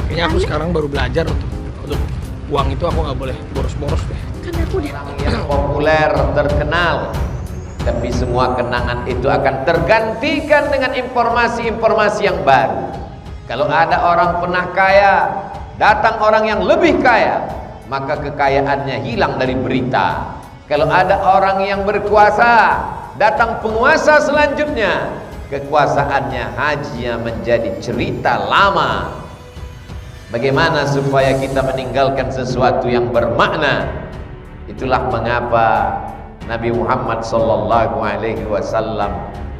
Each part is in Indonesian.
Kayaknya aku sekarang baru belajar untuk uang itu aku nggak boleh boros-boros deh. Kan aku deh. Orang yang populer, terkenal, tapi semua kenangan itu akan tergantikan dengan informasi-informasi yang baru. Kalau ada orang pernah kaya, datang orang yang lebih kaya, maka kekayaannya hilang dari berita. Kalau ada orang yang berkuasa, datang penguasa selanjutnya, kekuasaannya hanya menjadi cerita lama. Bagaimana supaya kita meninggalkan sesuatu yang bermakna? Itulah mengapa Nabi Muhammad SAW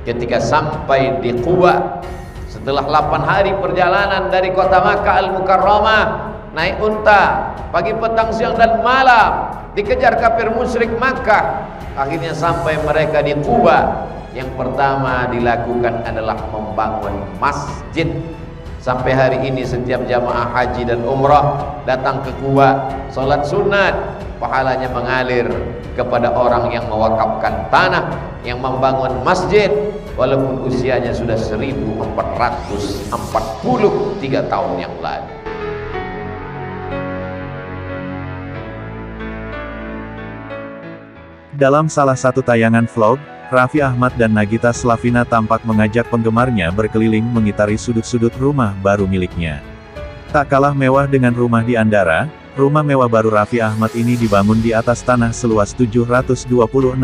ketika sampai di Quba, setelah 8 hari perjalanan dari kota Makkah Al-Mukarramah, naik unta pagi, petang, siang dan malam, dikejar kafir musyrik Makkah. Akhirnya sampai mereka di Quba. Yang pertama dilakukan adalah membangun masjid. Sampai hari ini setiap jamaah haji dan umrah datang ke Quba, sholat sunat, pahalanya mengalir kepada orang yang mewakafkan tanah, yang membangun masjid, walaupun usianya sudah 1443 tahun yang lalu. Dalam salah satu tayangan vlog, Raffi Ahmad dan Nagita Slavina tampak mengajak penggemarnya berkeliling mengitari sudut-sudut rumah baru miliknya. Tak kalah mewah dengan rumah di Andara, rumah mewah baru Raffi Ahmad ini dibangun di atas tanah seluas 726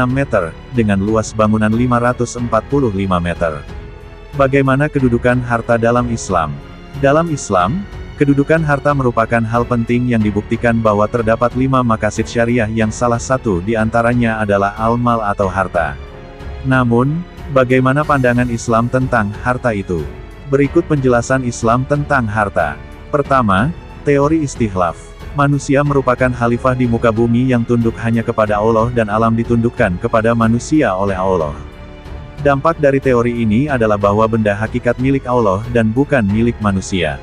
meter, dengan luas bangunan 545 meter. Bagaimana kedudukan harta dalam Islam? Dalam Islam, kedudukan harta merupakan hal penting yang dibuktikan bahwa terdapat 5 maqasid syariah yang salah satu di antaranya adalah al-mal atau harta. Namun, bagaimana pandangan Islam tentang harta itu? Berikut penjelasan Islam tentang harta. Pertama, teori istighlaf. Manusia merupakan khalifah di muka bumi yang tunduk hanya kepada Allah dan alam ditundukkan kepada manusia oleh Allah. Dampak dari teori ini adalah bahwa benda hakikat milik Allah dan bukan milik manusia.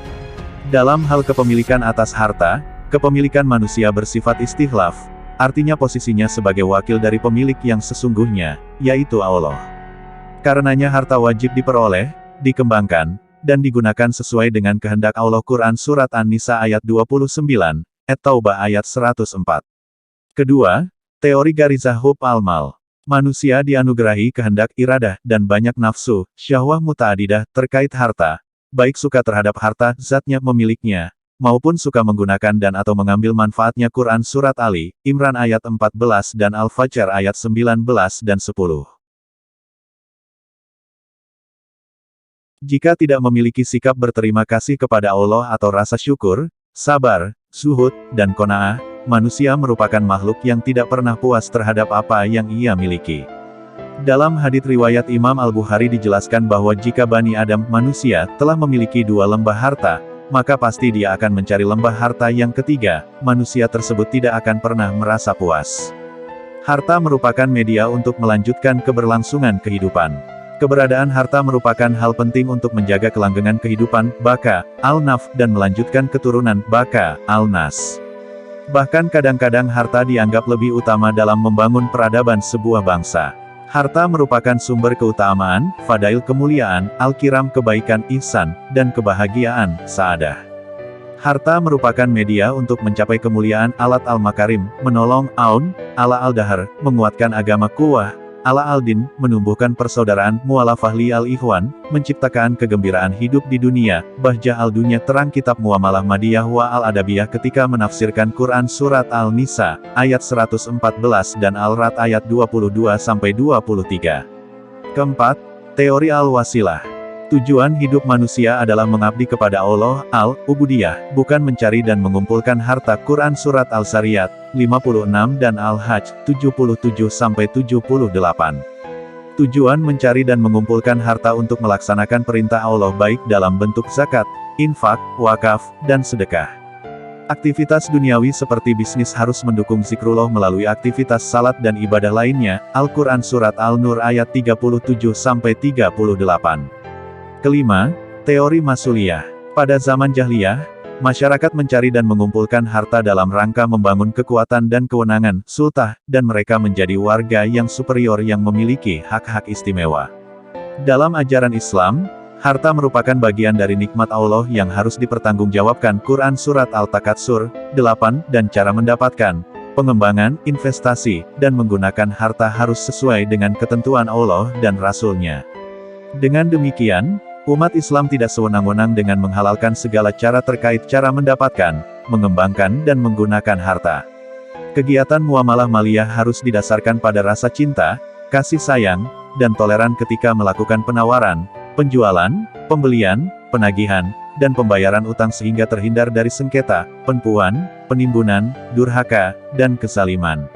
Dalam hal kepemilikan atas harta, kepemilikan manusia bersifat istighlaf, artinya posisinya sebagai wakil dari pemilik yang sesungguhnya, yaitu Allah. Karenanya harta wajib diperoleh, dikembangkan, dan digunakan sesuai dengan kehendak Allah. Quran Surat An-Nisa ayat 29, At-Taubah ayat 104. Kedua, teori Garizah Hub al-Mal. Manusia dianugerahi kehendak iradah dan banyak nafsu, syahwah muta'adidah terkait harta, baik suka terhadap harta, zatnya memiliknya, maupun suka menggunakan dan atau mengambil manfaatnya. Quran Surat Ali, Imran ayat 14 dan Al-Fajr ayat 19 dan 10. Jika tidak memiliki sikap berterima kasih kepada Allah atau rasa syukur, sabar, zuhud, dan qanaah, manusia merupakan makhluk yang tidak pernah puas terhadap apa yang ia miliki. Dalam hadits riwayat Imam Al-Bukhari dijelaskan bahwa jika Bani Adam, manusia, telah memiliki 2 lembah harta, maka pasti dia akan mencari lembah harta yang ketiga. Manusia tersebut tidak akan pernah merasa puas. Harta merupakan media untuk melanjutkan keberlangsungan kehidupan. Keberadaan harta merupakan hal penting untuk menjaga kelanggengan kehidupan, baka, al-naf, dan melanjutkan keturunan, baka, al-nas. Bahkan kadang-kadang harta dianggap lebih utama dalam membangun peradaban sebuah bangsa. Harta merupakan sumber keutamaan, fadail kemuliaan, al-kiram kebaikan, ihsan, dan kebahagiaan, saadah. Harta merupakan media untuk mencapai kemuliaan, alat al-makarim, menolong, aun, ala al-dahar, menguatkan agama, kuwah, ala al-din, menumbuhkan persaudaraan, mualafah li al-ikhwan, menciptakan kegembiraan hidup di dunia, bahjah al-dunya. Terang kitab Muamalah Madiyah wa al-Adabiyah ketika menafsirkan Quran Surat Al-Nisa, ayat 114 dan Al-Ra'd ayat 22-23. Keempat, teori al-wasilah. Tujuan hidup manusia adalah mengabdi kepada Allah, al-ubudiyah, bukan mencari dan mengumpulkan harta. Quran Surat Al-Sariyat, 56 dan Al-Hajj, 77-78. Tujuan mencari dan mengumpulkan harta untuk melaksanakan perintah Allah baik dalam bentuk zakat, infak, wakaf, dan sedekah. Aktivitas duniawi seperti bisnis harus mendukung zikrullah melalui aktivitas salat dan ibadah lainnya. Al-Quran Surat Al-Nur ayat 37-38. Kelima, teori masuliyah. Pada zaman jahiliyah, masyarakat mencari dan mengumpulkan harta dalam rangka membangun kekuatan dan kewenangan, sultah, dan mereka menjadi warga yang superior yang memiliki hak-hak istimewa. Dalam ajaran Islam, Harta merupakan bagian dari nikmat Allah yang harus dipertanggungjawabkan. Quran Surat Al-Takatsur 8, dan cara mendapatkan pengembangan, investasi, dan menggunakan harta harus sesuai dengan ketentuan Allah dan Rasul-Nya. Dengan demikian, umat Islam tidak sewenang-wenang dengan menghalalkan segala cara terkait cara mendapatkan, mengembangkan dan menggunakan harta. Kegiatan muamalah maliyah harus didasarkan pada rasa cinta, kasih sayang, dan toleran ketika melakukan penawaran, penjualan, pembelian, penagihan, dan pembayaran utang sehingga terhindar dari sengketa, penipuan, penimbunan, durhaka, dan kezaliman.